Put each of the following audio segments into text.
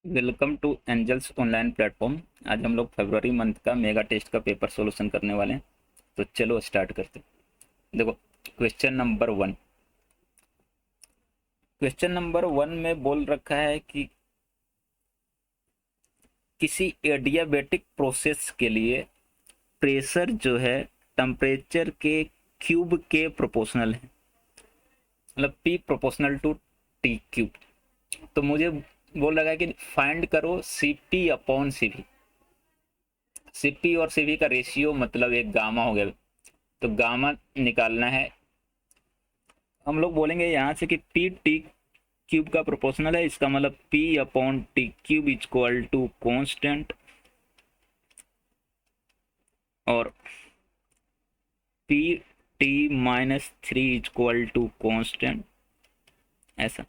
Welcome to Angels online platform. आज हम लोग फरवरी मंथ का मेगा टेस्ट का पेपर सॉल्यूशन करने वाले हैं। तो चलो स्टार्ट करते हैं। देखो, question number one. Question number one में बोल रखा है कि किसी एडियाबेटिक प्रोसेस के लिए प्रेशर जो है टेम्परेचर के क्यूब के प्रोपोर्शनल है, मतलब P proportional to T cube. तो मुझे बोल रखा है कि फाइंड करो Cp अपॉन Cv। Cp और Cv का रेशियो मतलब एक गामा हो गया, तो गामा निकालना है। हम लोग बोलेंगे यहाँ से कि पी टी क्यूब का प्रोपोर्शनल है, इसका मतलब P upon T cube equal to constant और P T minus three equal to constant, ऐसा।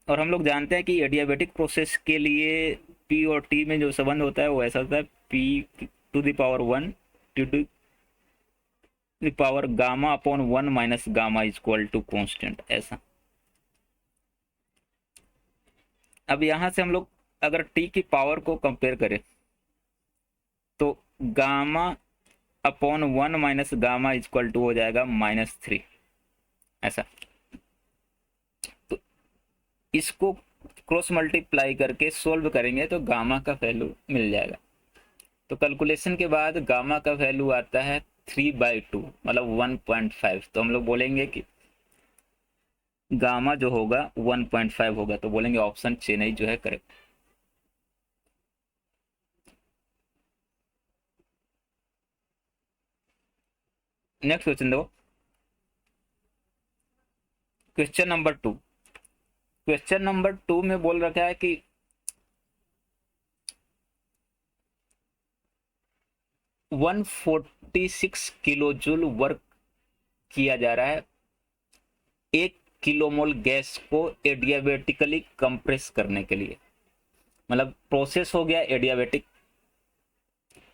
और हम लोग जानते हैं कि एडियाबेटिक प्रोसेस के लिए पी और टी में जो संबंध होता है वो ऐसा होता है, P to the power one to the power gamma upon one minus gamma equal to constant, ऐसा। अब यहाँ से हम लोग अगर टी की पावर को कंपेयर करें तो gamma upon one minus gamma equal to हो जाएगा -3, ऐसा। तो इसको क्रॉस मल्टीप्लाई करके सोल्व करेंगे तो गामा का वैल्यू मिल जाएगा। तो कैलकुलेशन के बाद गामा का वैल्यू आता है 3/2, मतलब 1.5। तो हम लोग बोलेंगे कि गामा जो होगा 1.5 होगा, तो बोलेंगे ऑप्शन चेन्नई जो है करेक्ट। नेक्स्ट क्वेश्चन देखो, question number two. Question number two में बोल रखा है कि 146 किलो जूल वर्क किया जा रहा है 1 किलोमोल गैस को एडियाबेटिकली कंप्रेस करने के लिए। मतलब प्रोसेस हो गया एडियाबेटिक,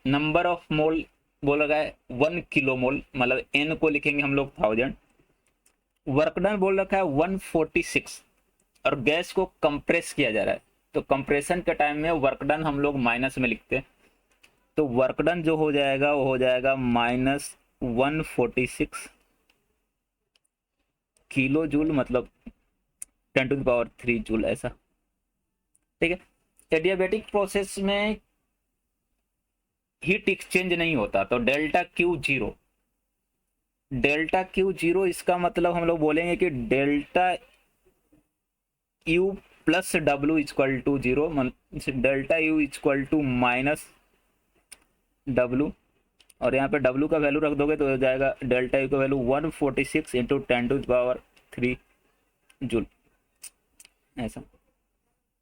नंबर ऑफ मोल बोल रहा है 1 किलोमोल, मतलब एन को लिखेंगे हम लोग 1000। वर्क डन बोल रखा है 146 और गैस को कंप्रेस किया जा रहा है। तो कंप्रेशन के टाइम में वर्क डन हम लोग माइनस में लिखते हैं, तो वर्क डन जो हो जाएगा वो हो जाएगा -146 किलो जूल, मतलब 10⁻³ जूल, ऐसा। ठीक है। एडियाबेटिक प्रोसेस में हीट एक्सचेंज नहीं होता, तो delta Q zero. Delta Q zero इसका मतलब हम लोग बोलेंगे कि delta U plus W equal to zero, delta U equal to -minus W. और यहाँ पे डब्ल्यू का वैल्यू रख दोगे तो हो जाएगा डेल्टा यू का वैल्यू 146 इंटू 10⁻³ जूल, ऐसा।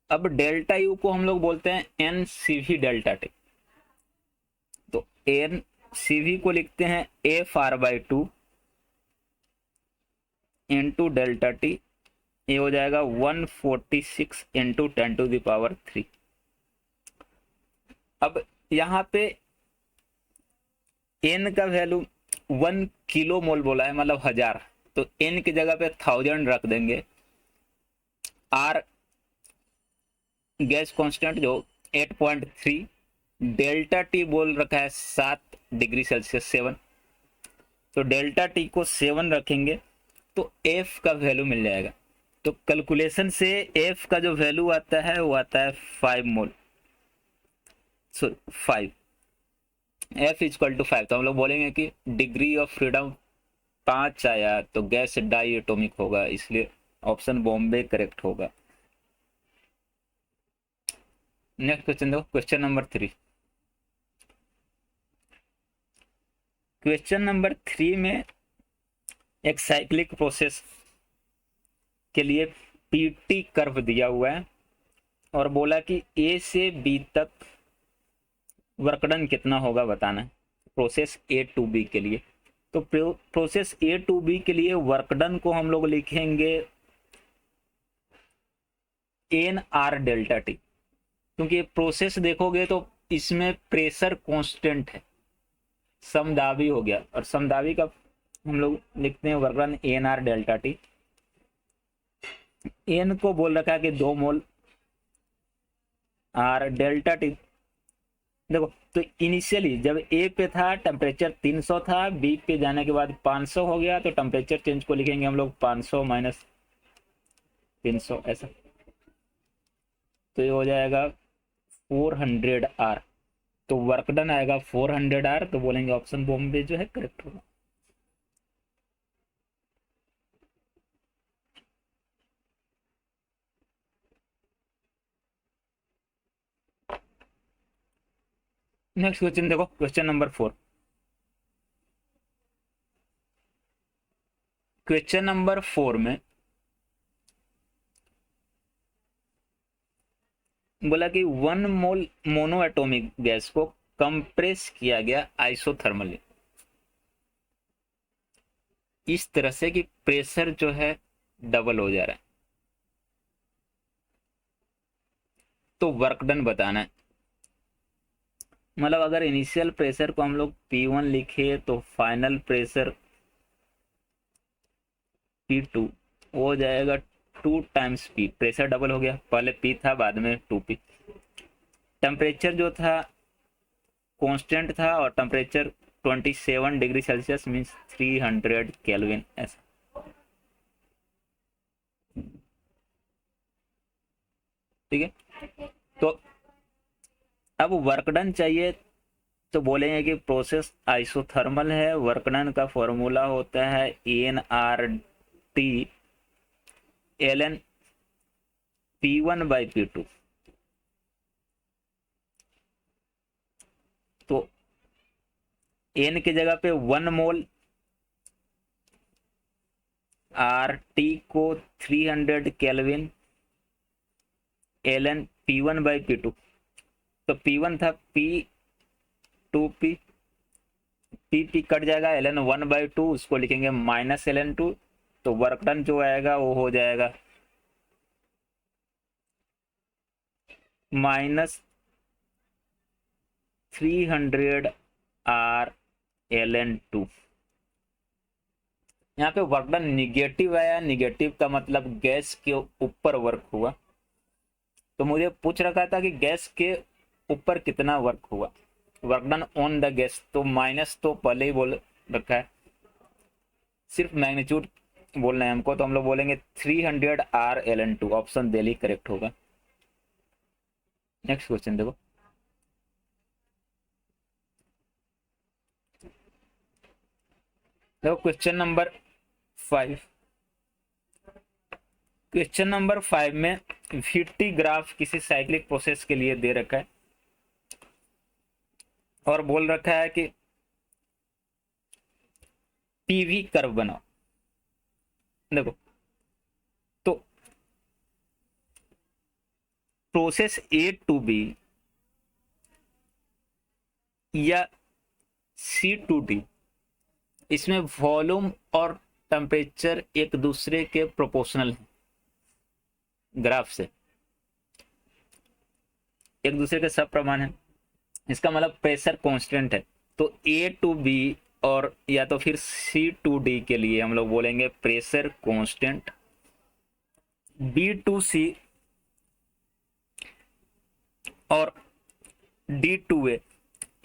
अब डेल्टा यू को हम लोग बोलते हैं N C V delta T. तो एन सी वी को लिखते हैं F/2 इंटू डेल्टा टी, ये हो जाएगा 146 इंटू 10⁻³। अब यहाँ पे एन का वैल्यू 1 किलो मोल बोला है, मतलब 1000, तो एन की जगह पे 1000 रख देंगे। आर गैस कांस्टेंट जो 8.3, डेल्टा टी बोल रखा है 7 डिग्री सेल्सियस 7, तो डेल्टा टी को 7 रखेंगे तो एफ का वैल्यू मिल जाएगा। तो कैलकुलेशन से एफ का जो वैल्यू आता है वो आता है 5 मोल, सो 5, एफ इक्वल टू 5। तो हम लोग बोलेंगे कि डिग्री ऑफ फ्रीडम 5 आया तो गैस डाई एटोमिक होगा, इसलिए ऑप्शन बॉम्बे करेक्ट होगा। नेक्स्ट क्वेश्चन दो, क्वेश्चन नंबर 3। क्वेश्चन नंबर 3 में एक साइक्लिक प्रोसेस के लिए पीटी कर्व दिया हुआ है और बोला कि ए से बी तक वर्कडन कितना होगा बताना है, प्रोसेस ए टू बी के लिए। तो प्रोसेस ए टू बी के लिए वर्कडन को हम लोग लिखेंगे एन आर डेल्टा टी, क्योंकि प्रोसेस देखोगे तो इसमें प्रेशर कांस्टेंट है, समदाबी हो गया, और समदाबी का हम लोग लिखते हैं work done N R delta T. N को बोल रखा है कि 2 मोल, आर डेल्टा टी। देखो तो इनिशियली जब ए पे था टेम्परेचर 300 था, बी पे जाने के बाद 500 हो गया, तो टेम्परेचर चेंज को लिखेंगे हम लोग 500 माइनस 300 ऐसा। तो ये हो जाएगा 400 आर। तो वर्क डन आएगा 400 आर, तो बोलेंगे ऑप्शन बॉम्बे जो है करेक्ट होगा। नेक्स्ट क्वेश्चन देखो, क्वेश्चन नंबर 4। क्वेश्चन नंबर 4 में बोला कि 1 मोल मोनो एटॉमिक गैस को कंप्रेस किया गया आइसोथर्मली, इस तरह से कि प्रेशर जो है डबल हो जा रहा है। तो वर्क डन बताना है। मतलब अगर इनिशियल प्रेशर को हम लोग P1 लिखे तो फाइनल प्रेशर P2 हो जाएगा 2 टाइम्स P। प्रेशर डबल हो गया, पहले P था बाद में 2P। टेम्परेचर जो था कांस्टेंट था और temperature 27 degree Celsius means 300 kelvin ऐसा। ठीक है, तो अब वर्क डन चाहिए, तो बोलेंगे कि प्रोसेस आइसोथर्मल है। वर्क डन का फॉर्मूला होता है NRT ln P1/P2। तो n की जगह पे 1 मोल, RT को 300 केल्विन, ln P1/P2। तो P1 था P2P, P कट जाएगा, ln 1/2 उसको लिखेंगे माइनस ln 2। तो वर्क डन जो आएगा वो हो जाएगा माइनस 300 R ln 2। यहाँ पे वर्क डन निगेटिव आया, निगेटिव का मतलब गैस के ऊपर वर्क हुआ। तो मुझे पूछ रखा था कि गैस के ऊपर कितना वर्क हुआ, work done on the gas, तो माइनस तो पहले ही बोल रखा है, सिर्फ मैग्नीट्यूड बोलना है हमको। तो हम लोग बोलेंगे 300 R ln 2, option Delhi correct होगा। नेक्स्ट क्वेश्चन देखो, देखो क्वेश्चन नंबर 5। क्वेश्चन नंबर 5 में VT ग्राफ किसी साइक्लिक प्रोसेस के लिए दे रखा है और बोल रखा है कि PV कर्व बनाओ। देखो तो प्रोसेस A टू B या C टू D, इसमें वॉल्यूम और टेम्परेचर एक दूसरे के प्रोपोर्शनल हैं, ग्राफ से एक दूसरे के सब प्रमाण है। इसका मतलब प्रेशर कांस्टेंट है। तो A टू B और या तो फिर C टू D के लिए हम लोग बोलेंगे pressure constant, B to C और D टू A,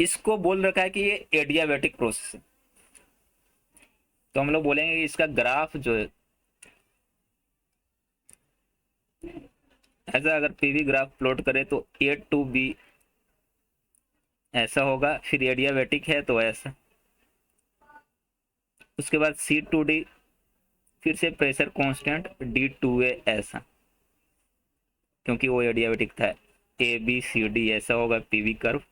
इसको बोल रखा है कि ये एडियाबैटिक प्रोसेस है। तो हम लोग बोलेंगे कि इसका ग्राफ जो है ऐसा, अगर पीवी ग्राफ प्लॉट करें तो A टू B ऐसा होगा, फिर एडियाबैटिक है तो ऐसा, उसके बाद C टू D फिर से pressure constant, D to A ऐसा, क्योंकि वो एडियाबैटिक था। ABCD ऐसा होगा पीवी कर्व,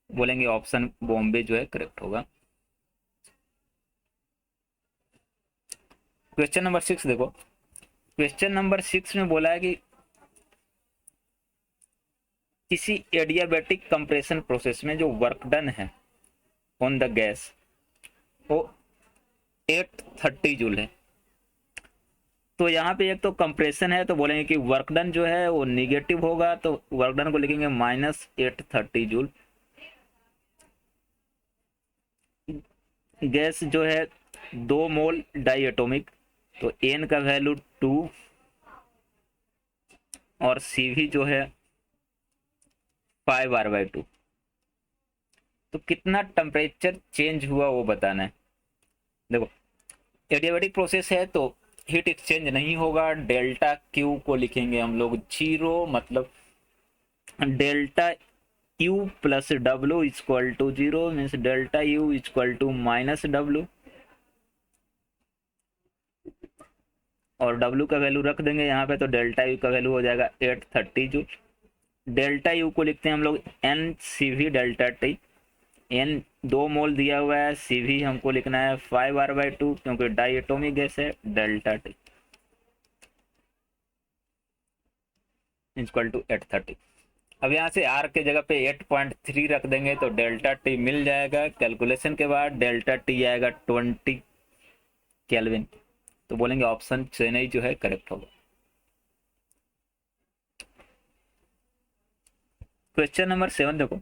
बोलेंगे ऑप्शन बॉम्बे जो है करेक्ट होगा। क्वेश्चन नंबर 6 देखो, क्वेश्चन नंबर 6 में बोला है कि किसी एडियाबैटिक कंप्रेशन प्रोसेस में जो वर्क डन है ऑन द गैस वो 830 जूल है। तो यहाँ पे एक तो कंप्रेशन है, तो बोलेंगे कि वर्क डन जो है वो निगेटिव होगा, तो वर्क डन को लिखेंगे माइनस 830 जूल। गैस जो है 2 मोल डाई एटोमिक, तो n का वैल्यू 2, और CV जो है 5R/2। तो कितना टेम्परेचर चेंज हुआ वो बताना है। देखो एडियाबैटिक प्रोसेस है तो हीट एक्सचेंज नहीं होगा, डेल्टा क्यू को लिखेंगे हम लोग 0, मतलब delta U plus W equal to 0 means delta U equal to minus W, और डब्ल्यू का वैल्यू रख देंगे यहाँ पे, तो डेल्टा यू का वैल्यू हो जाएगा 830 जूल। डेल्टा यू को लिखते हैं हम लोग N C V delta T. N 2 mole दिया हुआ है, सी वी हमको लिखना है 5R/2 क्योंकि डाई एटोमिक गैस है, डेल्टा टी इक्वल टू 830। अब यहाँ से आर के जगह पे 8.3 रख देंगे तो डेल्टा टी मिल जाएगा। कैलकुलेशन के बाद डेल्टा टी आएगा 20 केल्विन। तो बोलेंगे ऑप्शन चेन्नई जो है करेक्ट होगा। क्वेश्चन नंबर 7 देखो,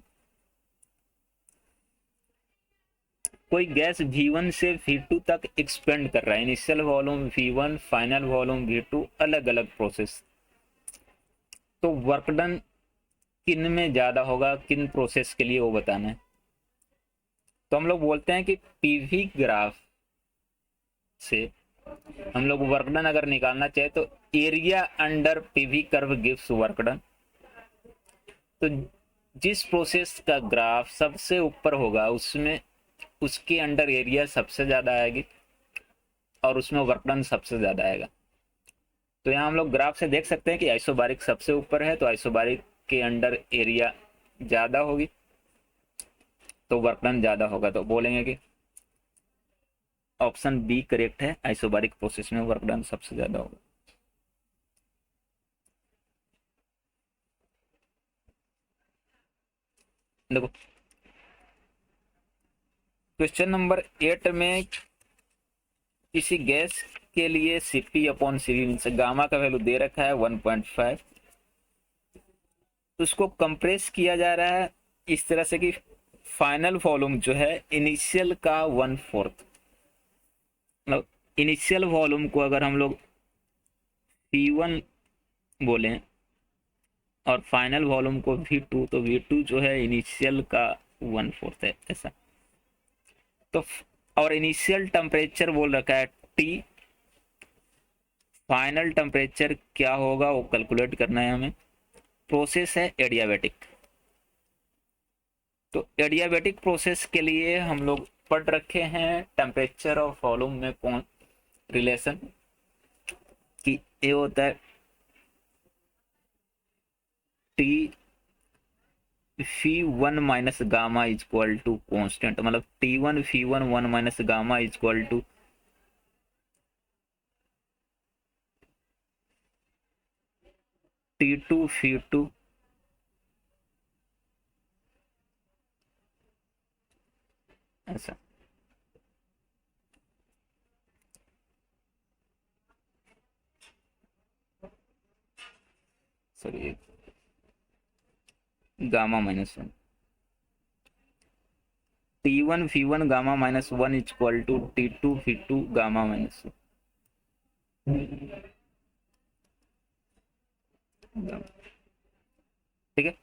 कोई गैस V1 से V2 तक एक्सपेंड कर रहा है, initial volume V1 final volume V2, अलग अलग प्रोसेस। तो वर्क डन किन में ज्यादा होगा, किन प्रोसेस के लिए वो बताना है। तो हम लोग बोलते हैं कि पीवी ग्राफ से हम लोग वर्क डन अगर निकालना चाहे तो area under PV curve gives work done. तो जिस प्रोसेस का ग्राफ सबसे ऊपर होगा उसमें उसके अंडर एरिया सबसे ज्यादा आएगी और उसमें वर्क डन सबसे ज्यादा आएगा। तो यहाँ हम लोग ग्राफ से देख सकते हैं कि आइसोबारिक सबसे ऊपर है, तो आइसोबारिक के अंडर एरिया ज्यादा होगी तो वर्क डन ज्यादा होगा। तो बोलेंगे कि ऑप्शन बी करेक्ट है, आइसोबारिक प्रोसेस में वर्क डन सबसे ज्यादा होगा। देखो क्वेश्चन नंबर 8 में किसी गैस के लिए Cp upon Cv means gamma का वैल्यू दे रखा है 1.5, उसको कंप्रेस किया जा रहा है इस तरह से कि फाइनल वॉल्यूम जो है इनिशियल का 1/4, मतलब इनिशियल वॉल्यूम को अगर हम लोग P1 बोलें और फाइनल वॉल्यूम को V2, तो V2 जो है इनिशियल का 1/4 है ऐसा। तो और इनिशियल टेम्परेचर बोल रखा है T, फाइनल टेम्परेचर क्या होगा वो कैलकुलेट करना है हमें। प्रोसेस है एडियाबैटिक, तो एडियाबैटिक प्रोसेस के लिए हम लोग पढ़ रखे हैं टेम्परेचर और वॉल्यूम में कौन रिलेशन कि ये होता है T F1 minus gamma equal to constant, मतलब T1 F1 1 minus gamma equal to T2 F2 ऐसा। Sorry gamma -1 T1 F1 gamma -1 equal to T2 F2 gamma -1। ठीक है,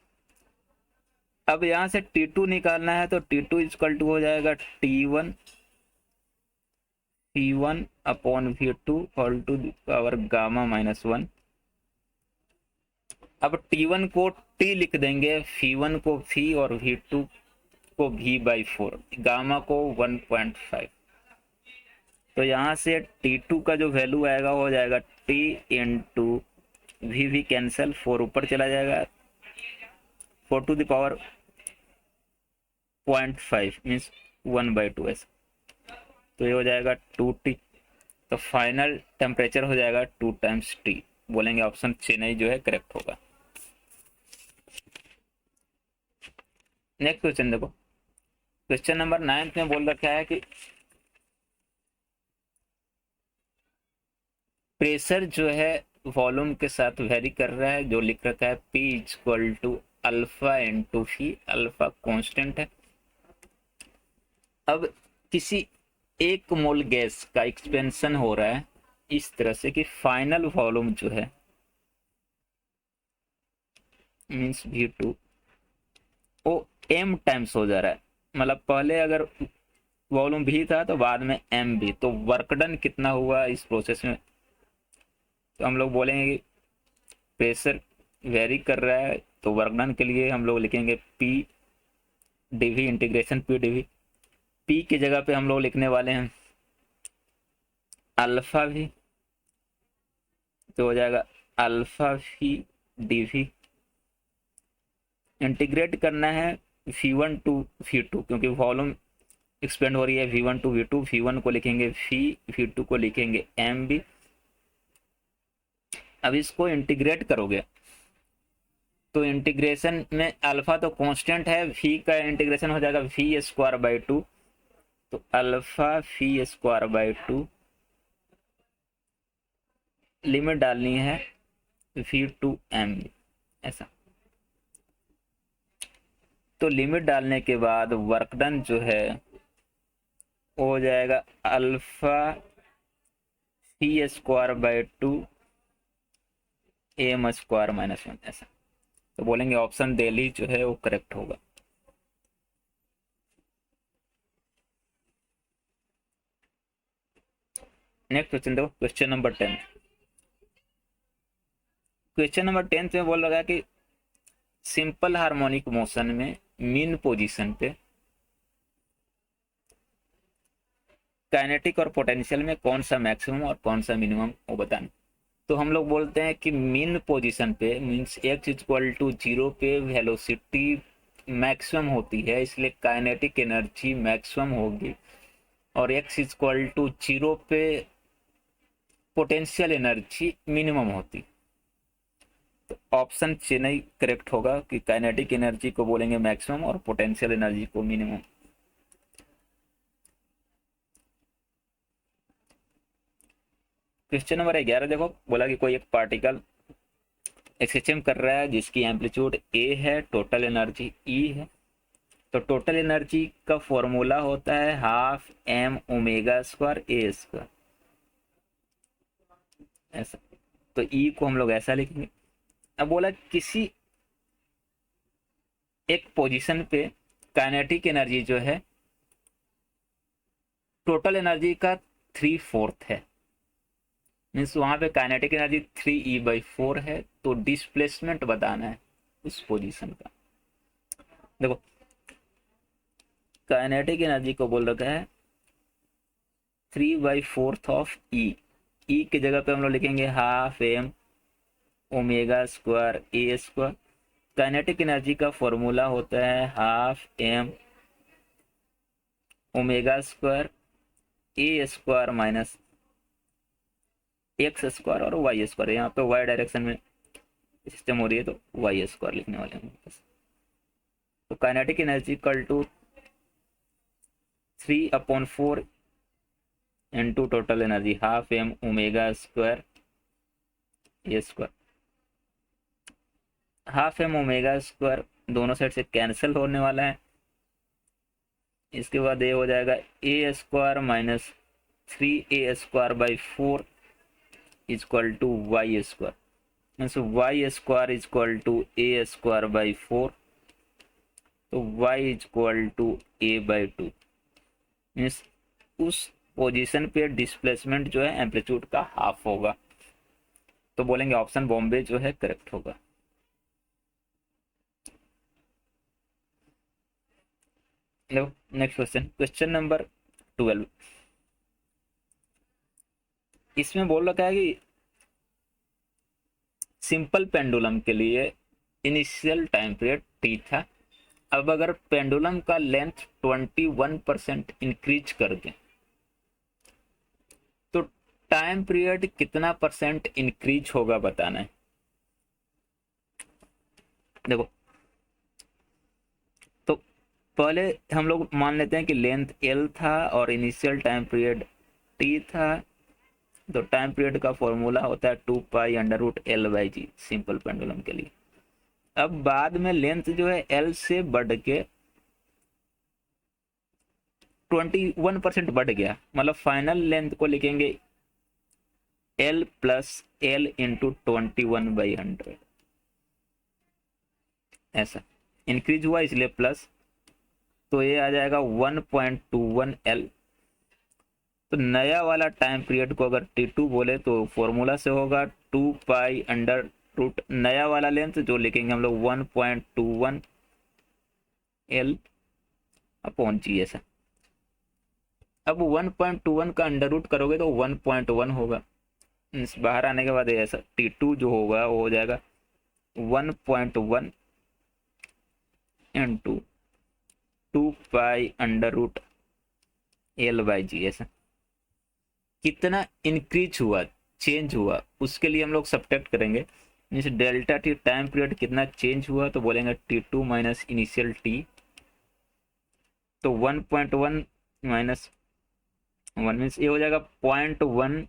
अब यहां से T2 निकालना है तो T2 इक्वल टू हो जाएगा T1 P1 upon V2 whole to power gamma -1। अब T1 को T लिख देंगे, F1 को V और V2 को V/4, गामा को 1.5। तो यहाँ से T2 का जो वैल्यू आएगा हो जाएगा T इंटू V कैंसल, 4 ऊपर चला जाएगा, 4 टू द पावर 0.5 मीन्स 1/2 ऐसा। तो ये हो जाएगा 2T। तो फाइनल टेम्परेचर हो जाएगा 2 टाइम्स T। बोलेंगे ऑप्शन चेन्नई जो है करेक्ट होगा। नेक्स्ट क्वेश्चन देखो, क्वेश्चन नंबर 9 में बोल रखा है कि प्रेशर जो है वॉल्यूम के साथ वेरी कर रहा है, जो लिख रखा है P equal to alpha into V, alpha constant है। अब किसी एक मोल गैस का एक्सपेंशन हो रहा है इस तरह से कि फाइनल वॉल्यूम जो है मीन्स V2 वो m टाइम्स हो जा रहा है, मतलब पहले अगर वॉल्यूम भी था तो बाद में m भी, तो वर्क डन कितना हुआ इस प्रोसेस में, तो हम लोग बोलेंगे कि प्रेशर वेरी कर रहा है, तो वर्क डन के लिए हम लोग लिखेंगे P dV integration P dV। P की जगह पे हम लोग लिखने वाले हैं अल्फा भी, तो हो जाएगा अल्फा भी dV। इंटीग्रेट करना है V1 टू V2 क्योंकि वॉल्यूम एक्सपेंड हो रही है V1 टू V2, V1 को लिखेंगे V, V2 को लिखेंगे M भी। अब इसको इंटीग्रेट करोगे तो इंटीग्रेशन में अल्फा तो कांस्टेंट है, V का इंटीग्रेशन हो जाएगा V²/2, तो अल्फा V²/2 लिमिट डालनी है V2M ऐसा। तो लिमिट डालने के बाद वर्क डन जो है वो हो जाएगा अल्फा V²/2 AM² - 1 ऐसा। तो बोलेंगे ऑप्शन दिल्ली जो है वो करेक्ट होगा। नेक्स्ट क्वेश्चन देखो, क्वेश्चन नंबर 10। क्वेश्चन नंबर 10 में बोल रहा है कि सिंपल हार्मोनिक मोशन में मीन पोजीशन पे काइनेटिक और पोटेंशियल में कौन सा मैक्सिमम और कौन सा मिनिमम वो बताना। तो हम लोग बोलते हैं कि मीन पोजीशन पे मीन्स x=0 पे वेलोसिटी मैक्सिमम होती है, इसलिए काइनेटिक एनर्जी मैक्सिमम होगी, और x=0 पे पोटेंशियल एनर्जी मिनिमम होती। तो ऑप्शन चेन्नई करेक्ट होगा कि काइनेटिक एनर्जी को बोलेंगे मैक्सिमम और पोटेंशियल एनर्जी को मिनिमम। क्वेश्चन नंबर 11 देखो, बोला कि कोई एक पार्टिकल एक्सचेंज कर रहा है जिसकी एम्पलीट्यूड ए है, टोटल एनर्जी ई है। तो टोटल एनर्जी का फॉर्मूला होता है हाफ m ω² a², ऐसा। तो ई को हम लोग ऐसा लिखेंगे। अब बोला किसी एक पोजीशन पे काइनेटिक एनर्जी जो है टोटल एनर्जी का 3/4 है, मीन्स वहां पे काइनेटिक एनर्जी 3e/4 है, तो डिस्प्लेसमेंट बताना है उस पोजीशन का। देखो काइनेटिक एनर्जी को बोल रखा है 3/4 ऑफ ई, ई की जगह पे हम लोग लिखेंगे half m ω² a²। Kinetic energy का फॉर्मूला होता है हाफ m ω² a² - x² और y²। यहाँ पे y डायरेक्शन में सिस्टम हो रही है तो y² लिखने वाले हैं। तो kinetic energy equal to 3/4 into total energy half m ω² a²। Half m ω² दोनों साइड से कैंसिल होने वाला है। इसके बाद ये हो जाएगा a² - 3a²/4 equal to y², means y² equal to a²/4, तो y equal to a/2, means उस पोजीशन पे डिस्प्लेसमेंट जो है एम्पलीट्यूड का हाफ होगा। तो बोलेंगे ऑप्शन बॉम्बे जो है करेक्ट होगा। Next question, question number 12। इसमें बोल रखा है कि सिंपल पेंडुलम के लिए इनिशियल टाइम पीरियड t था। अब अगर पेंडुलम का लेंथ 21% इंक्रीज कर दें तो टाइम पीरियड कितना परसेंट इंक्रीज होगा बताना है। देखो तो पहले हम लोग मान लेते हैं कि लेंथ l था और इनिशियल टाइम पीरियड t था, तो टाइम पीरियड का फॉर्मूला होता है 2π√L/g सिंपल पेंडुलम के लिए। अब बाद में लेंथ जो है L से बढ़ के 21% बढ़ गया, मतलब फाइनल लेंथ को लिखेंगे L + L × 21/100। ऐसा इंक्रीज हुआ इसलिए प्लस, तो ये आ जाएगा 1.21L। तो नया वाला टाइम पीरियड को अगर T2 बोले तो फॉर्मूला से होगा 2 पाई अंडर रूट नया वाला लेंथ जो लिखेंगे हम लोग 1.21L अपॉन जी ऐसा। अब 1.21 का अंडर रूट करोगे तो 1.1 होगा, बाहर आने के बाद ऐसा T2 जो होगा वो हो जाएगा 1.1 into 2 pi under root L/G ऐसा। कितना इंक्रीज हुआ, चेंज हुआ, उसके लिए हम लोग सब्ट्रैक्ट करेंगे। जैसे डेल्टा टी टाइम पीरियड कितना चेंज हुआ तो बोलेंगे T2 माइनस इनिशियल टी, तो 1.1 माइनस 1 मीन्स ये हो जाएगा 0.1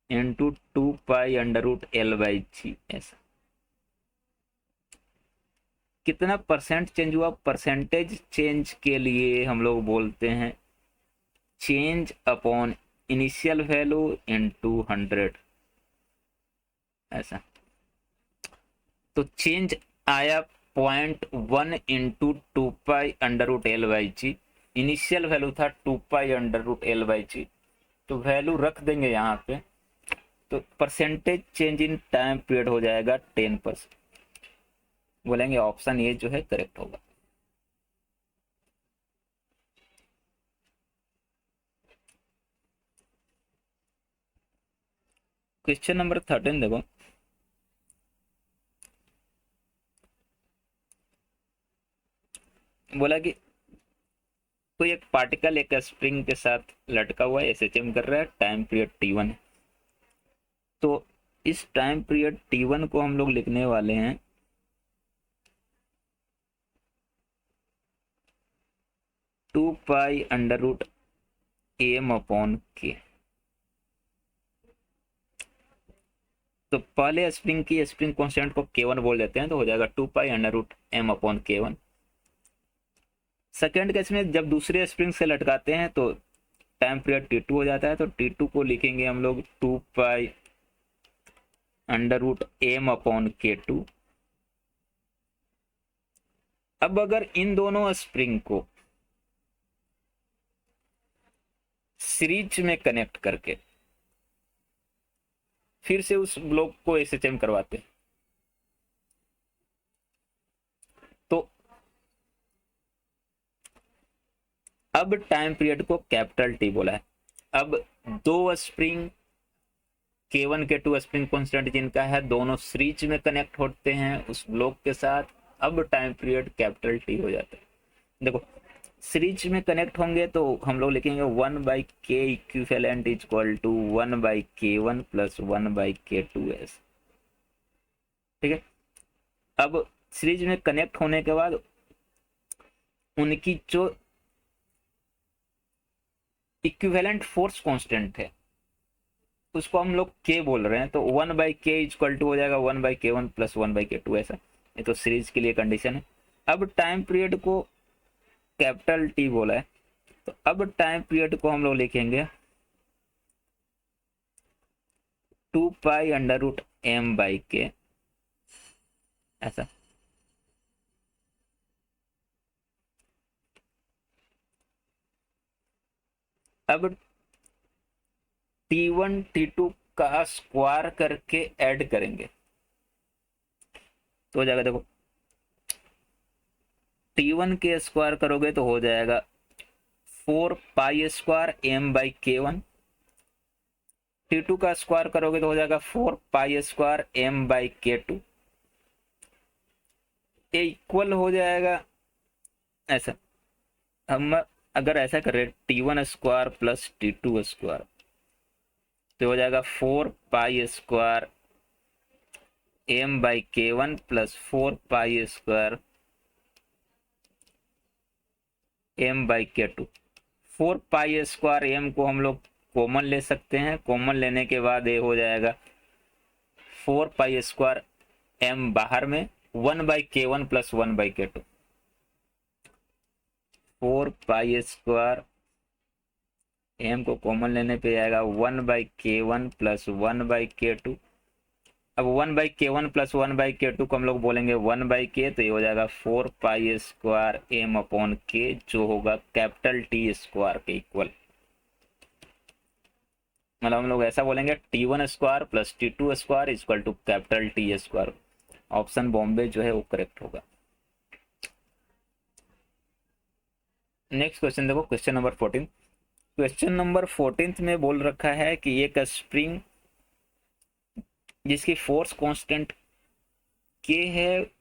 into 2 pi under root L/G ऐसा। कितना परसेंट चेंज हुआ, परसेंटेज चेंज के लिए हम लोग बोलते हैं change upon initial value into 100 ऐसा। तो चेंज आया 0.1 into 2 pi under root L/G, initial value था 2 पाई अंडर रूट L/G, तो वैल्यू रख देंगे यहाँ पे, तो percentage change in time period हो जाएगा 10%। बोलेंगे ऑप्शन ए जो है करेक्ट होगा। क्वेश्चन नंबर 13 देखो, बोला कि कोई एक पार्टिकल एक स्प्रिंग के साथ लटका हुआ है, SHM कर रहा है, टाइम पीरियड T1 है। तो इस टाइम पीरियड T1 को हम लोग लिखने वाले हैं 2 pi under root M upon K। तो पहले स्प्रिंग की स्प्रिंग कांस्टेंट को K1 बोल देते हैं, तो हो जाएगा 2 pi under root M upon K1। Second case में जब दूसरे स्प्रिंग से लटकाते हैं तो टाइम पीरियड T2 हो जाता है, तो T2 को लिखेंगे हम लोग 2 pi under root M upon K2। अब अगर इन दोनों स्प्रिंग को सीरीज में कनेक्ट करके फिर से उस ब्लॉक को SHM करवाते हैं, तो अब टाइम पीरियड को कैपिटल T बोला है। अब दो spring K1 K2 spring constant जिनका है, दोनों सीरीज में कनेक्ट होते हैं उस ब्लॉक के साथ, अब टाइम पीरियड कैपिटल T हो जाता है। देखो सीरीज में कनेक्ट होंगे तो हम लोग लिखेंगे 1/K equivalent is equal to 1/K1 plus 1/K2S। ठीक है, अब सीरीज में कनेक्ट होने के बाद उनकी जो इक्विवेलेंट फोर्स कांस्टेंट है उसको हम लोग K बोल रहे हैं, तो 1/K इज इक्वल टू हो जाएगा 1/K1 प्लस 1/K2 ऐसा। ये तो सीरीज के लिए कंडीशन है। अब टाइम पीरियड को कैपिटल T बोला है, तो अब टाइम पीरियड को हम लोग लिखेंगे 2 पाई अंडर रूट M/K ऐसा। अब T1 T2 का स्क्वायर करके ऐड करेंगे तो हो जाएगा, देखो T1 के स्क्वायर करोगे तो हो जाएगा 4 पाई स्क्वायर M/K1, T2 का स्क्वायर करोगे तो हो जाएगा 4 पाई स्क्वायर M/K2। ये इक्वल हो जाएगा ऐसा। हम अगर ऐसा करें T1 square plus T2 square तो हो जाएगा 4 pi square M/K1 plus 4 pi square M/K2। 4 pi square M को हम लोग कॉमन ले सकते हैं, कॉमन लेने के बाद ये हो जाएगा 4 पाई स्क्वायर M बाहर में 1/K1 plus 1/K2। 4 pi square M को कॉमन लेने पे आएगा 1/K1 प्लस 1/K2 अब 1/k1 प्लस 1/k2 को हम लोग बोलेंगे 1/k, तो ये हो जाएगा 4π² m/k, जो होगा कैपिटल T² के इक्वल। मतलब हम लोग ऐसा बोलेंगे T1² plus T2² equal to capital T²। Option बॉम्बे जो है वो करेक्ट होगा। नेक्स्ट क्वेश्चन देखो, क्वेश्चन नंबर 14। क्वेश्चन नंबर 14 में बोल रखा है कि एक स्प्रिंग जिसकी फोर्स कांस्टेंट के है,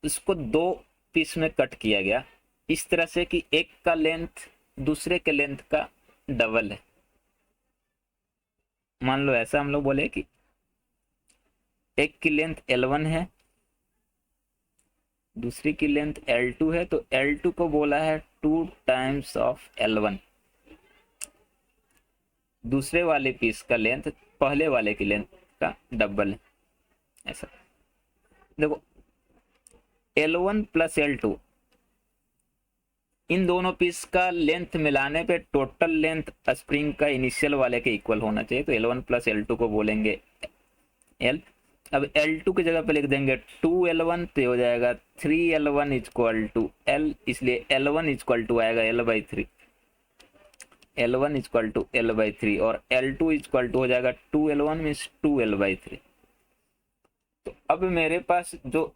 उसको दो पीस में कट किया गया इस तरह से कि एक का लेंथ दूसरे के लेंथ का डबल है। मान लो ऐसा हम लोग बोले कि एक की लेंथ L1 है, दूसरी की लेंथ L2 है, तो L2 को बोला है 2 टाइम्स ऑफ L1। दूसरे वाले पीस का लेंथ पहले वाले की लेंथ का डबल है। ऐसा देखो, L1 प्लस L2 इन दोनों पीस का लेंथ मिलाने पे टोटल लेंथ स्प्रिंग का इनिशियल वाले के इक्वल होना चाहिए। तो L1 प्लस L2 को बोलेंगे L। अब L2 की जगह पे लिख देंगे 2L1, तो हो जाएगा 3L1 इक्वल टू L, इसलिए L1 इक्वल टू आएगा L/3। L1 equal to L/3 और L2 इक्वल टू हो जाएगा 2L1 मीन्स 2L/3। तो अब मेरे पास जो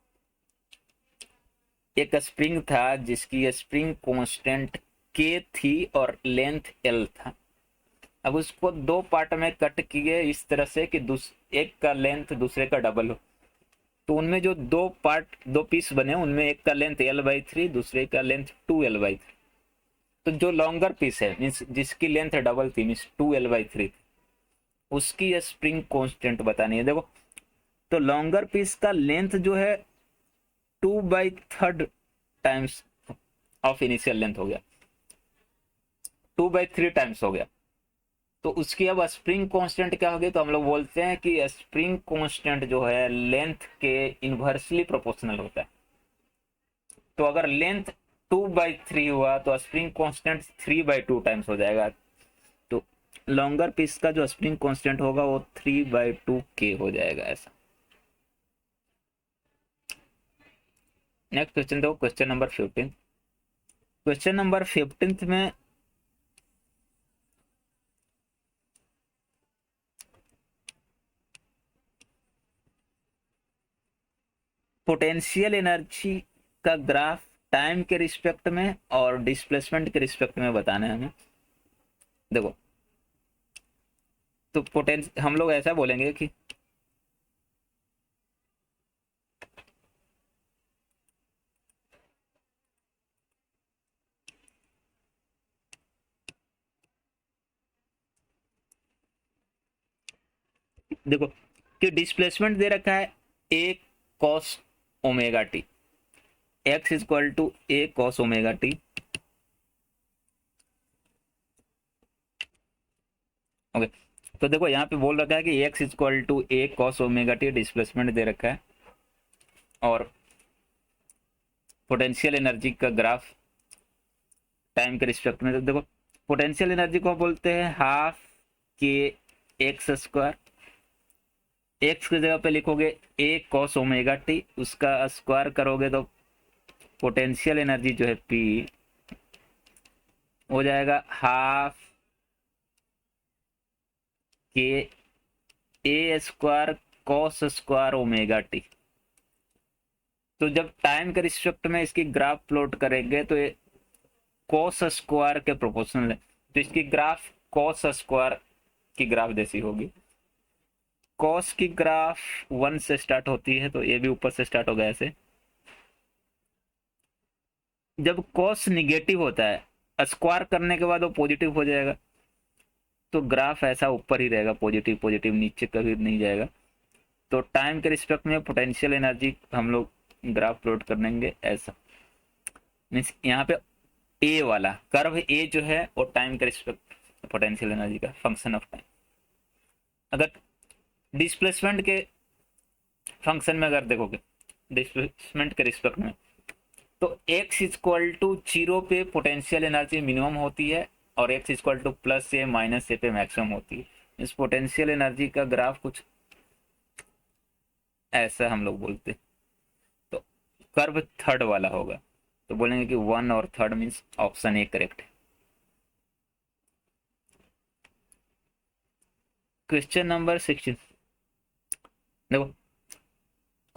एक स्प्रिंग था जिसकी स्प्रिंग कांस्टेंट K थी और लेंथ L था, अब उसको दो पार्ट में कट किए इस तरह से कि एक का लेंथ दूसरे का डबल हो। तो उनमें जो दो पीस बने उनमें एक का लेंथ L/3, दूसरे का लेंथ 2L/3। तो जो लॉन्गर पीस है मीन्स जिसकी लेंथ डबल थी मीन्स 2L/3, उसकी स्प्रिंग कांस्टेंट बतानी है। देखो, तो लॉन्गर पीस का लेंथ जो है 2/3 टाइम्स ऑफ इनिशियल लेंथ हो गया, 2/3 टाइम्स हो गया। तो उसकी अब स्प्रिंग कांस्टेंट क्या होगी, तो हम लोग बोलते हैं कि स्प्रिंग कांस्टेंट जो है लेंथ के इनवर्सली प्रोपोर्शनल होता है। तो अगर लेंथ 2/3 हुआ तो स्प्रिंग कांस्टेंट 3/2 टाइम्स हो जाएगा। तो लॉन्गर पीस का जो स्प्रिंग कांस्टेंट होगा वो 3/2k हो जाएगा। ऐसा। नेक्स्ट क्वेश्चन दो, क्वेश्चन नंबर 15। क्वेश्चन नंबर 15 में पोटेंशियल एनर्जी का ग्राफ टाइम के रिस्पेक्ट में और डिस्प्लेसमेंट के रिस्पेक्ट में बताना है हमें। देखो, तो हम लोग ऐसा बोलेंगे कि देखो कि डिस्प्लेसमेंट दे रखा है a cos omega T, x equal to a cos omega T. Okay, तो देखो यहाँ पे बोल रखा है कि x equal to a cos omega T displacement दे रखा है और पोटेंशियल एनर्जी का ग्राफ टाइम के रिस्पेक्ट में। तो देखो, पोटेंशियल एनर्जी को बोलते हैं हाफ kx²। x की जगह पे लिखोगे a cos ओमेगा टी, उसका स्क्वायर करोगे तो पोटेंशियल एनर्जी जो है P हो जाएगा half k a² cos² omega T. तो जब टाइम के रिस्पेक्ट में इसकी ग्राफ प्लॉट करेंगे तो ये cos² के प्रोपोर्शनल है, तो इसकी ग्राफ cos² की ग्राफ जैसी होगी। cos की ग्राफ 1 से स्टार्ट होती है, तो ये भी ऊपर से स्टार्ट होगा ऐसे। जब cos निगेटिव होता है स्क्वायर करने के बाद वो पॉजिटिव हो जाएगा, तो ग्राफ ऐसा ऊपर ही रहेगा, पॉजिटिव पॉजिटिव, नीचे कभी नहीं जाएगा। तो टाइम के रिस्पेक्ट में पोटेंशियल एनर्जी हम लोग ग्राफ प्लॉट करेंगे ऐसा। मीन्स यहाँ पे ए वाला कर्व ए जो है वो टाइम के रिस्पेक्ट पोटेंशियल एनर्जी का फंक्शन ऑफ टाइम। अगर डिस्प्लेसमेंट के फंक्शन में अगर देखोगे डिस्प्लेसमेंट के रिस्पेक्ट में, तो x इक्वल टू 0 पे पोटेंशियल एनर्जी मिनिमम होती है और x equal to +a - a पे मैक्सिमम होती है। इस पोटेंशियल एनर्जी का ग्राफ कुछ ऐसा हम लोग बोलते हैं। तो कर्व थर्ड वाला होगा, तो बोलेंगे कि वन और third means option A correct है। Question number 16। देखो,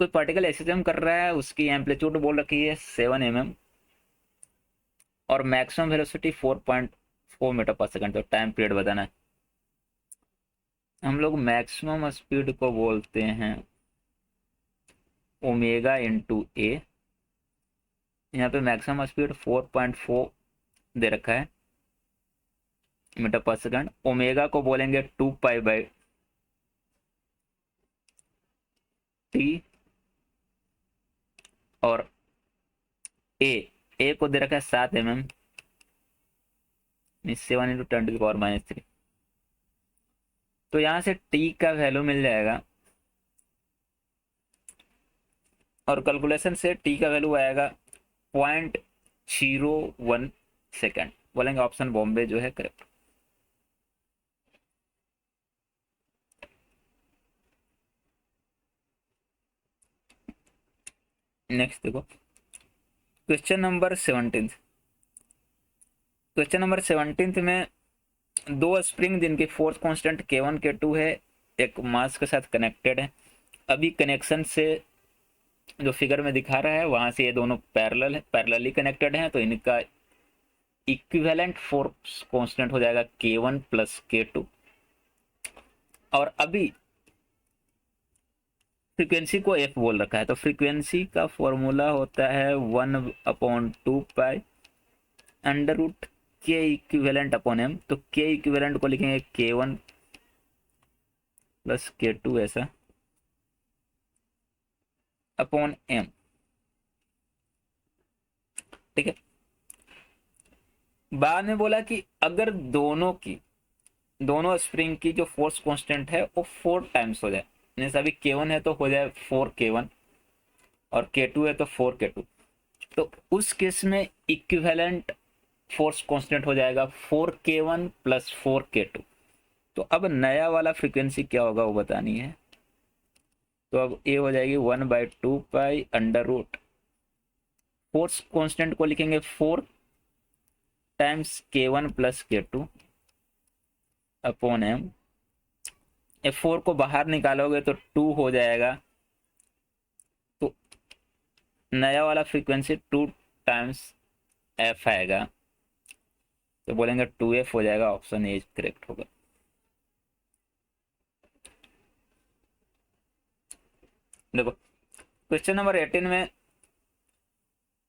कोई पार्टिकल एक्सिलरेशन कर रहा है, उसकी एम्पलीट्यूड बोल रखी है 7 mm और मैक्सिमम वेलोसिटी 4.4 मीटर पर सेकंड, तो टाइम पीरियड बताना है। हम लोग मैक्सिमम स्पीड को बोलते हैं ओमेगा इंटू ए। यहाँ पे मैक्सिमम स्पीड 4.4 दे रखा है मीटर पर सेकंड। ओमेगा को बोलेंगे 2 पाई बाई टी। और ए ए को दे रखा है 7 mm, 7 × 10⁻³ तो यहाँ से टी का वैल्यू मिल जाएगा और कैलकुलेशन से टी का वैल्यू आएगा 0.01 सेकेंड। बोलेंगे ऑप्शन बॉम्बे जो है करेक्ट। नेक्स्ट देखो, क्वेश्चन नंबर 17। क्वेश्चन नंबर 17 में दो स्प्रिंग जिनकी फोर्स कांस्टेंट K1 K2 है, एक मास के साथ कनेक्टेड है। अभी कनेक्शन से जो फिगर में दिखा रहा है वहां से ये दोनों पैरेलली कनेक्टेड हैं, तो इनका इक्विवेलेंट फोर्स कांस्टेंट हो जाएगा K1 + K2। और अभी फ्रीक्वेंसी को एफ बोल रखा है, तो फ्रीक्वेंसी का फॉर्मूला होता है 1/2 पाई √K इक्विवेलेंट अपॉन एम। तो K इक्विवेलेंट को लिखेंगे K1 + K2 ऐसा अपॉन एम। ठीक है। बाद में बोला कि अगर दोनों स्प्रिंग की जो फोर्स कांस्टेंट है वो 4 टाइम्स हो जाए, मीन्स अभी K1 है तो हो जाए 4K1 और K2 है तो 4K2, तो उस केस में इक्विवेलेंट फोर्स कांस्टेंट हो जाएगा 4K1 + 4K2। तो अब नया वाला फ्रीक्वेंसी क्या होगा वो बतानी है। तो अब ए हो जाएगी 1/2 पाई फोर्स कांस्टेंट को लिखेंगे 4 times K1 + K2 upon M. ये 4 को बाहर निकालोगे तो 2 हो जाएगा, तो नया वाला फ्रीक्वेंसी 2 टाइम्स एफ आएगा, तो बोलेंगे 2F हो जाएगा। ऑप्शन ए करेक्ट होगा। देखो, क्वेश्चन नंबर 18 में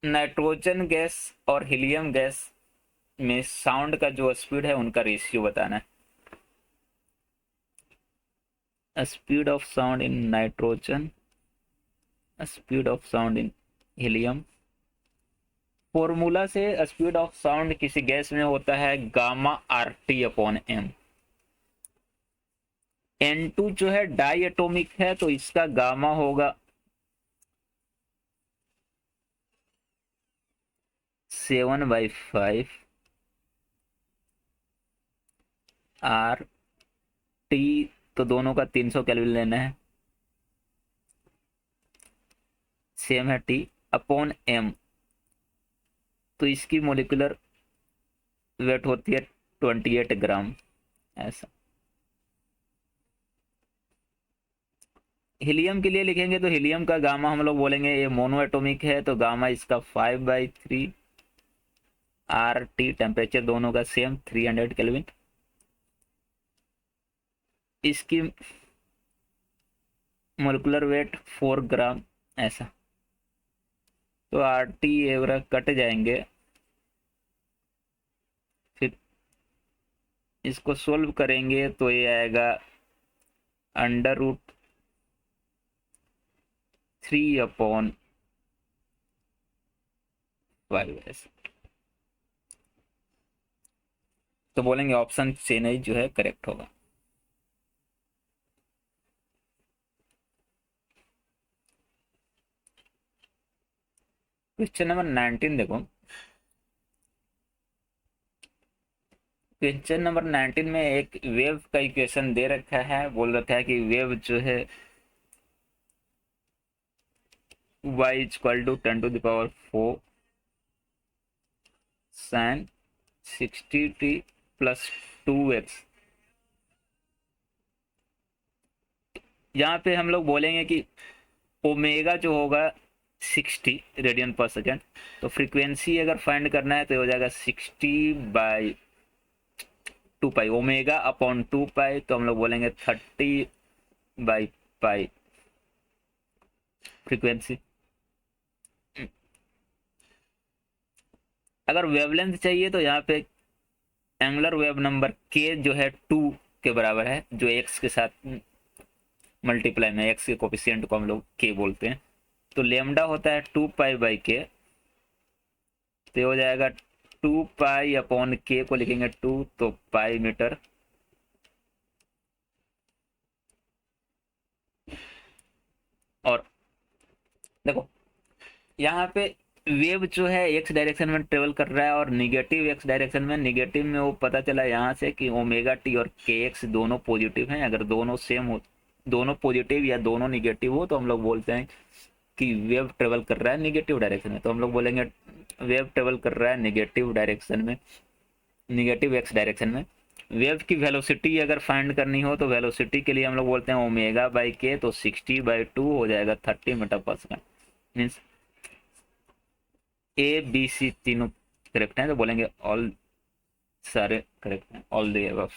नाइट्रोजन गैस और हीलियम गैस में साउंड का जो स्पीड है उनका रेशियो बताना है। Speed of sound in nitrogen, speed of sound in helium. Formula से स्पीड ऑफ साउंड किसी गैस में होता है gamma RT upon M. N2 जो है डाई एटोमिक है, तो इसका गामा होगा 7/5 RT, तो दोनों का 300 केल्विन लेना है, सेम है T अपॉन एम। तो इसकी मोलिकुलर वेट होती है 28 ग्राम ऐसा। हीलियम के लिए लिखेंगे तो हीलियम का गामा हम लोग बोलेंगे ये मोनो एटोमिक है, तो गामा इसका 5/3 RT। टेम्परेचर दोनों का सेम 300 केल्विन। इसकी मोलिकुलर वेट 4 ग्राम ऐसा। तो RT एवरा कट जाएंगे, फिर इसको सोल्व करेंगे तो ये आएगा √3/5 ऐसा। तो बोलेंगे ऑप्शन चेन्नई जो है करेक्ट होगा। क्वेश्चन नंबर 19 देखो, क्वेश्चन नंबर 19 में एक वेव का इक्वेशन दे रखा है। बोल रखा है कि वेव जो है y equal to 10⁴ sine 60t plus 2x। यहाँ पे हम लोग बोलेंगे कि ओमेगा जो होगा 60 रेडियन पर सेकेंड, तो फ्रीक्वेंसी अगर फाइंड करना है तो हो जाएगा 60/2 पाई, ओमेगा अपॉन 2 पाई, तो हम लोग बोलेंगे 30/पाई फ्रीक्वेंसी। अगर वेवलेंथ चाहिए तो यहाँ पे एंगुलर वेव नंबर के जो है 2 के बराबर है, जो एक्स के साथ मल्टीप्लाई में, एक्स के कोफिशिएंट को हम लोग के बोलते हैं, तो लेमडा होता है 2 पाई/के, तो हो जाएगा 2 पाई/के को लिखेंगे 2, तो पाई मीटर। और देखो यहाँ पे वेव जो है एक्स डायरेक्शन में ट्रेवल कर रहा है, और निगेटिव एक्स डायरेक्शन में, निगेटिव में वो पता चला यहाँ से कि ओमेगा टी और के एक्स दोनों पॉजिटिव हैं। अगर दोनों सेम हो, दोनों पॉजिटिव या दोनों निगेटिव हो, तो हम लोग बोलते हैं कि वेव ट्रेवल कर रहा है निगेटिव डायरेक्शन में। तो हम लोग बोलेंगे वेव ट्रेवल कर रहा है निगेटिव डायरेक्शन में, निगेटिव एक्स डायरेक्शन में। वेव की वेलोसिटी अगर फाइंड करनी हो तो वेलोसिटी के लिए हम लोग बोलते हैं ओमेगा/के, तो 60/2 हो जाएगा 30 मीटर पर second. Means A B C तीनों करेक्ट हैं, तो बोलेंगे ऑल, सारे करेक्ट हैं, ऑल द अबव।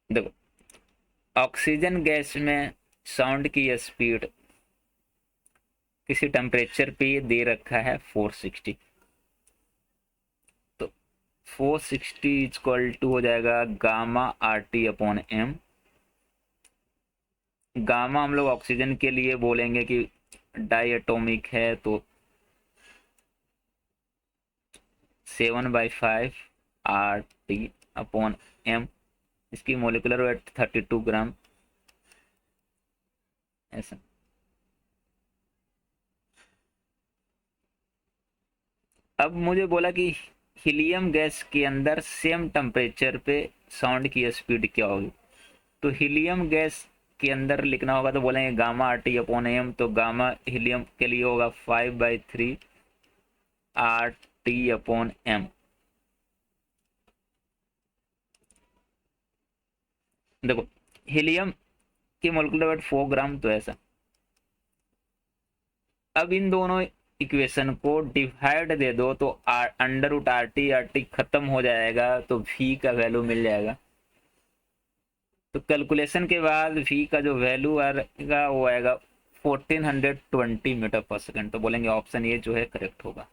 देखो ऑक्सीजन गैस में साउंड की स्पीड किसी टेम्परेचर पे दे रखा है 460, तो 460 इक्वल टू हो जाएगा गामा RT/m। गामा हम लोग ऑक्सीजन के लिए बोलेंगे कि डाई एटॉमिक है, तो 7/5 RT/m। इसकी मोलिकुलर वेट 32 ग्राम ऐसा। अब मुझे बोला कि हीलियम गैस के अंदर सेम टेम्परेचर पे साउंड की स्पीड क्या होगी, तो हीलियम गैस के अंदर लिखना होगा तो बोलेंगे गामा RT/m, तो गामा हीलियम के लिए होगा 5/3 RT/m। देखो हीलियम की मोलिकुलर वेट 4 ग्राम, तो ऐसा। अब इन दोनों इक्वेशन को डिवाइड दे दो तो √RT खत्म हो जाएगा, तो V का वैल्यू मिल जाएगा। तो कैलकुलेशन के बाद V का जो वैल्यू आएगा वो आएगा 1420 मीटर पर सेकंड, तो बोलेंगे ऑप्शन ए जो है करेक्ट होगा।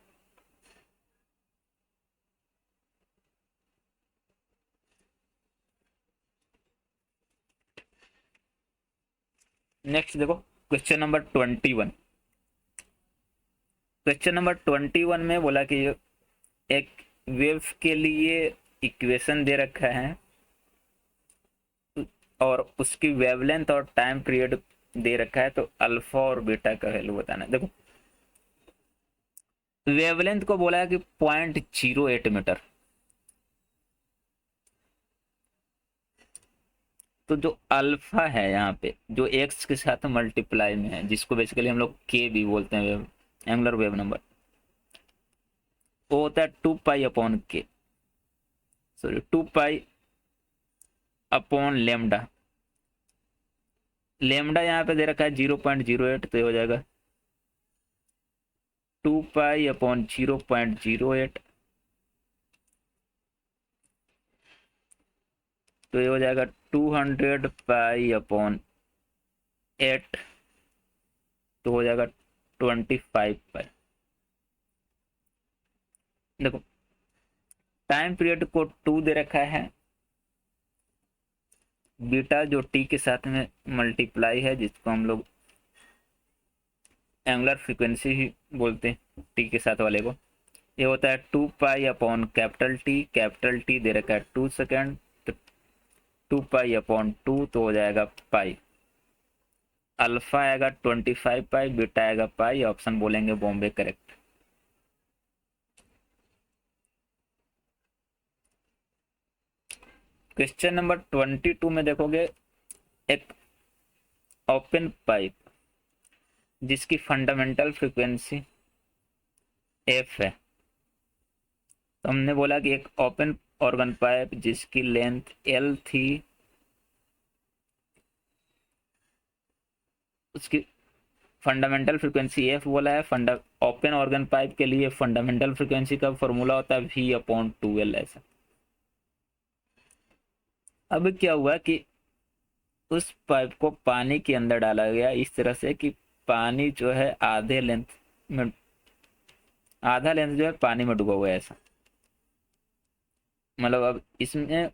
नेक्स्ट देखो क्वेश्चन नंबर 21। क्वेश्चन नंबर 21 में बोला कि एक वेव के लिए इक्वेशन दे रखा है और उसकी वेवलेंथ और टाइम पीरियड दे रखा है, तो अल्फा और बीटा का वैल्यू बताना है। देखो वेवलेंथ को बोला है कि 0.08 मीटर, तो जो अल्फा है यहाँ पे जो एक्स के साथ मल्टीप्लाई में है, जिसको बेसिकली हम लोग के भी बोलते हैं, वेव एंगुलर वेव नंबर, वो होता है 2 पाई/के, सॉरी 2 पाई/लेमडा। लेमडा यहाँ पे दे रखा है 0.08, तो ये हो जाएगा 2 पाई/0.08, तो ये हो जाएगा 200 पाई/8, तो हो जाएगा 25 पाई। देखो टाइम पीरियड को 2 दे रखा है, बीटा जो टी के साथ में मल्टीप्लाई है, जिसको हम लोग एंगुलर फ्रीक्वेंसी ही बोलते हैं टी के साथ वाले को, ये होता है 2 पाई/कैपिटल टी दे रखा है 2 सेकेंड, तो 2 पाई/2, तो हो जाएगा पाई। अल्फा आएगा 25 पाई, बीटा आएगा पाई, ऑप्शन बोलेंगे बॉम्बे करेक्ट। क्वेश्चन नंबर 22 में देखोगे, एक ओपन पाइप जिसकी फंडामेंटल फ्रीक्वेंसी एफ है। तो हमने बोला कि एक ओपन ऑर्गन पाइप जिसकी लेंथ एल थी, उसकी फंडामेंटल फ्रीक्वेंसी एफ बोला है। ओपन ऑर्गन पाइप के लिए फंडामेंटल फ्रीक्वेंसी का फॉर्मूला होता है V/2L ऐसा। अब क्या हुआ कि उस पाइप को पानी के अंदर डाला गया इस तरह से कि पानी जो है आधा लेंथ जो है पानी में डूबा हुआ है ऐसा। मतलब अब इसमें,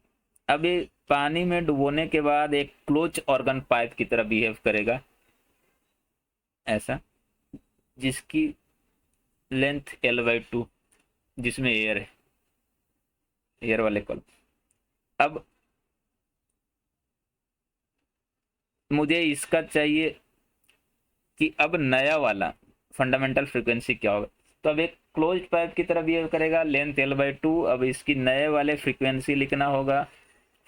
अभी पानी में डुबोने के बाद एक क्लोज ऑर्गन पाइप की तरह बिहेव करेगा ऐसा, जिसकी लेंथ L/2, जिसमें एयर है, एयर वाले कॉल। अब मुझे इसका चाहिए कि अब नया वाला फंडामेंटल फ्रीक्वेंसी क्या होगा। तो अब एक क्लोज पाइप की तरह बिहेव करेगा, लेंथ L/2। अब इसकी नए वाले फ्रीक्वेंसी लिखना होगा,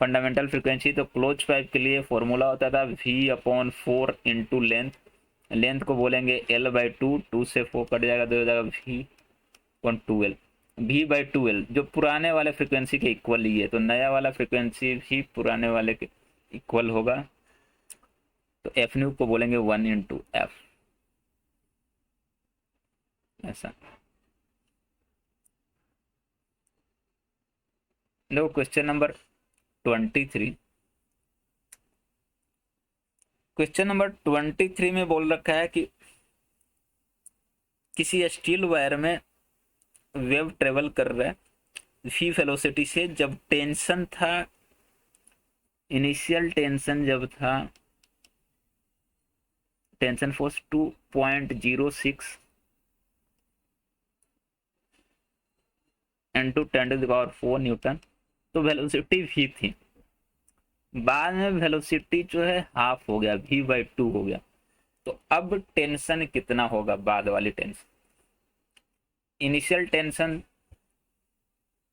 फंडामेंटल फ्रीक्वेंसी। तो क्लोज पाइप के लिए फॉर्मूला होता था V/4 इंटू लेंथ। लेंथ को बोलेंगे L/2, 2 से 4 कट जाएगा, तो हो जाएगा V/2L। V/2L जो पुराने वाले फ्रीक्वेंसी के इक्वल ही है, तो नया वाला फ्रीक्वेंसी भी पुराने वाले के इक्वल होगा। तो एफ न्यू को बोलेंगे 1 इंटू एफ ऐसा। देखो क्वेश्चन नंबर 23। क्वेश्चन नंबर 23 में बोल रखा है कि किसी स्टील वायर में वेव ट्रेवल कर रहा है v वेलोसिटी से, जब टेंशन था, इनिशियल टेंशन जब था, टेंशन फोर्स 2.06 इंटू 10⁴ न्यूटन, तो वेलोसिटी v थी। बाद में वेलोसिटी जो है हाफ हो गया, V/2 हो गया। तो अब टेंशन कितना होगा, बाद वाली टेंशन। इनिशियल टेंशन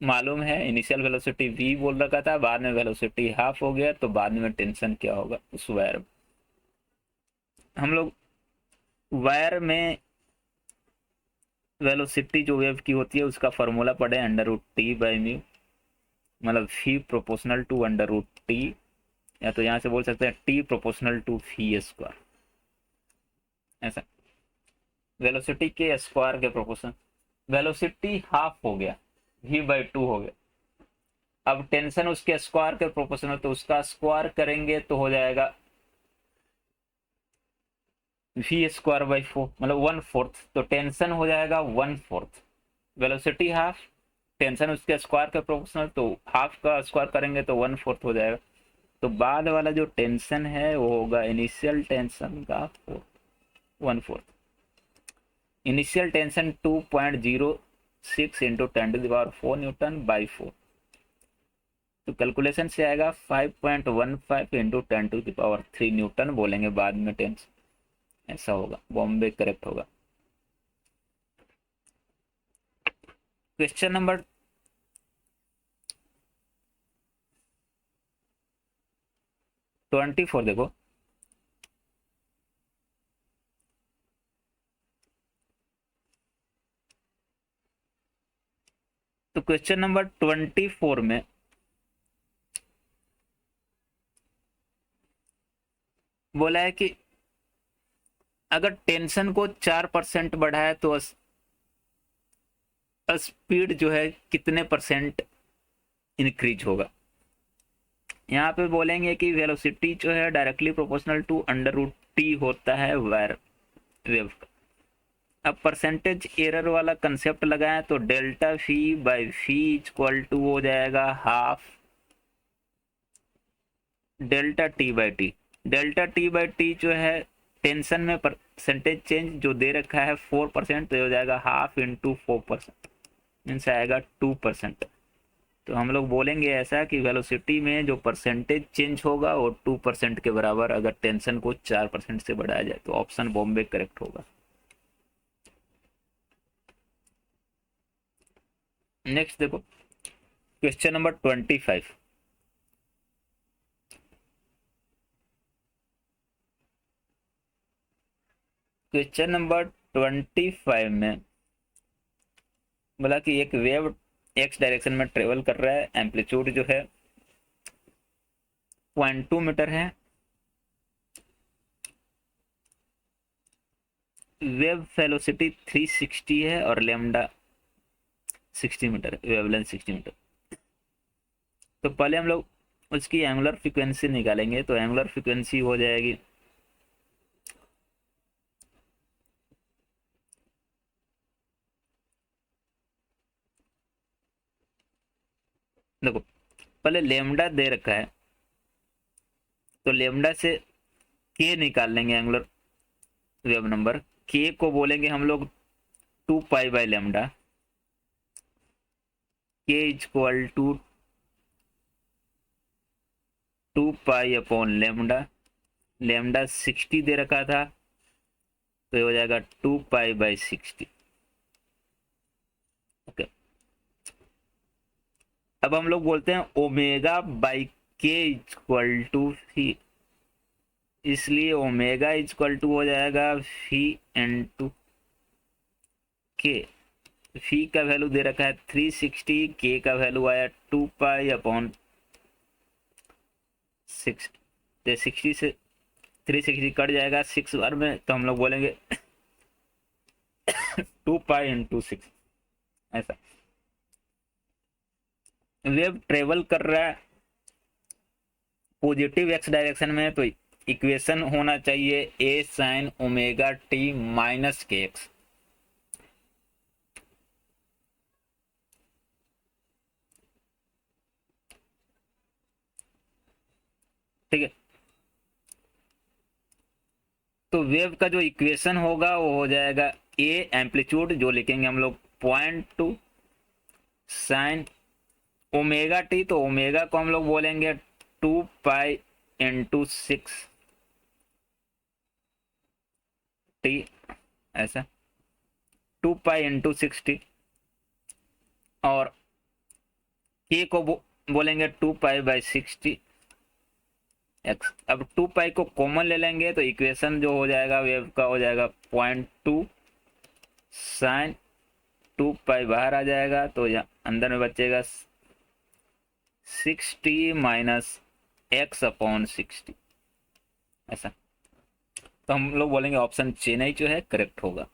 मालूम है, इनिशियल वेलोसिटी v बोल रखा था, बाद में वेलोसिटी हाफ हो गया, तो बाद में टेंशन क्या होगा उस वायर में। हम लोग वायर में वेलोसिटी जो वेव की होती है उसका फॉर्मूला पढ़े, √T/μ, मतलब V/√T, या तो यहां से बोल सकते हैं T/√V² ऐसा, वेलोसिटी के स्क्वायर के प्रोपोर्शनल। वेलोसिटी हाफ हो गया, V/2 हो गया। अब टेंशन उसके स्क्वायर के प्रोपोर्शनल, तो उसका स्क्वायर करेंगे तो हो जाएगा V²/4, मतलब 1/4। तो टेंशन हो जाएगा 1/4, वेलोसिटी हाफ, टेंशन उसके स्क्वायर के प्रोपोर्शनल, तो हाफ का स्क्वायर करेंगे तो 1/4 हो जाएगा। तो बाद वाला जो टेंशन है वो होगा इनिशियल टेंशन का 1/4। Initial tension 2.06 into 10⁴ Newton by 4। तो कैलकुलेशन से आएगा 5.15 इंटू 10⁻³ न्यूटन बोलेंगे बाद में टेंशन ऐसा होगा। बॉम्बे करेक्ट होगा। क्वेश्चन नंबर 24 देखो, तो क्वेश्चन नंबर 24 में बोला है कि अगर टेंशन को 4% बढ़ाए तो स्पीड जो है कितने परसेंट इंक्रीज होगा। यहाँ पे बोलेंगे कि वेलोसिटी जो है डायरेक्टली प्रोपोर्शनल टू √T होता है वायर वेव का। अब परसेंटेज एरर वाला कंसेप्ट लगाएं तो ΔV/V हो जाएगा हाफ ΔT/T। ΔT/T जो है टेंशन में परसेंटेज चेंज जो दे रखा है 4%, तो हो जाएगा हाफ इंटू 4%, मीन्स आएगा 2%। तो हम लोग बोलेंगे ऐसा कि वेलोसिटी में जो परसेंटेज चेंज होगा वो 2% के बराबर, अगर टेंशन को 4% से बढ़ाया जाए। तो ऑप्शन बॉम्बे करेक्ट होगा। नेक्स्ट देखो क्वेश्चन नंबर 25। क्वेश्चन नंबर 25 में बोला कि एक वेव एक्स डायरेक्शन में ट्रेवल कर रहा है, एम्पलीट्यूड जो है 0.2 मीटर है, वेव वेलोसिटी 360 है और लेमडा 60 मीटर, वेवलेंथ 60 मीटर। तो पहले हम लोग उसकी एंगुलर फ्रीक्वेंसी निकालेंगे। तो एंगुलर फ्रीक्वेंसी हो जाएगी देखो, पहले लेमडा दे रखा है तो लेमडा से के निकाल लेंगे एंगुलर वेव नंबर। के को बोलेंगे हम लोग 2 पाई/लेमडा। के इक्वल टू 2 पाई/लेमडा। लेमडा 60 दे रखा था तो ये हो जाएगा 2 पाई/60। ओके, अब हम लोग बोलते हैं ओमेगा बाई के इक्वल टू फी, इसलिए ओमेगा इक्वल टू हो जाएगा फी इंटू के। फी का वैल्यू दे रखा है 360, के का वैल्यू आया 2 पाई/60। तो 60 से 360 कट जाएगा 6 बार में, तो हम लोग बोलेंगे 2 पाई/6। ऐसा वेव ट्रेवल कर रहा है पॉजिटिव एक्स डायरेक्शन में, तो इक्वेशन होना चाहिए ए साइन ओमेगा टी माइनस के एक्स। ठीक है, तो वेव का जो इक्वेशन होगा वो हो जाएगा ए एम्पलीट्यूड जो लिखेंगे हम लोग 0.2 साइन ओमेगा टी, तो ओमेगा को हम लोग बोलेंगे 2 पाई/6 टी, ऐसा 2 पाई/6 टी। और के को बोलेंगे 2 पाई/60 एक्स। अब 2 पाई को कॉमन ले लेंगे तो इक्वेशन जो हो जाएगा वेव का हो जाएगा 0.2 साइन 2 पाई बाहर आ जाएगा, तो यहाँ अंदर में बचेगा 60 माइनस x/60। ऐसा, तो हम लोग बोलेंगे ऑप्शन चेन्नई जो है करेक्ट होगा।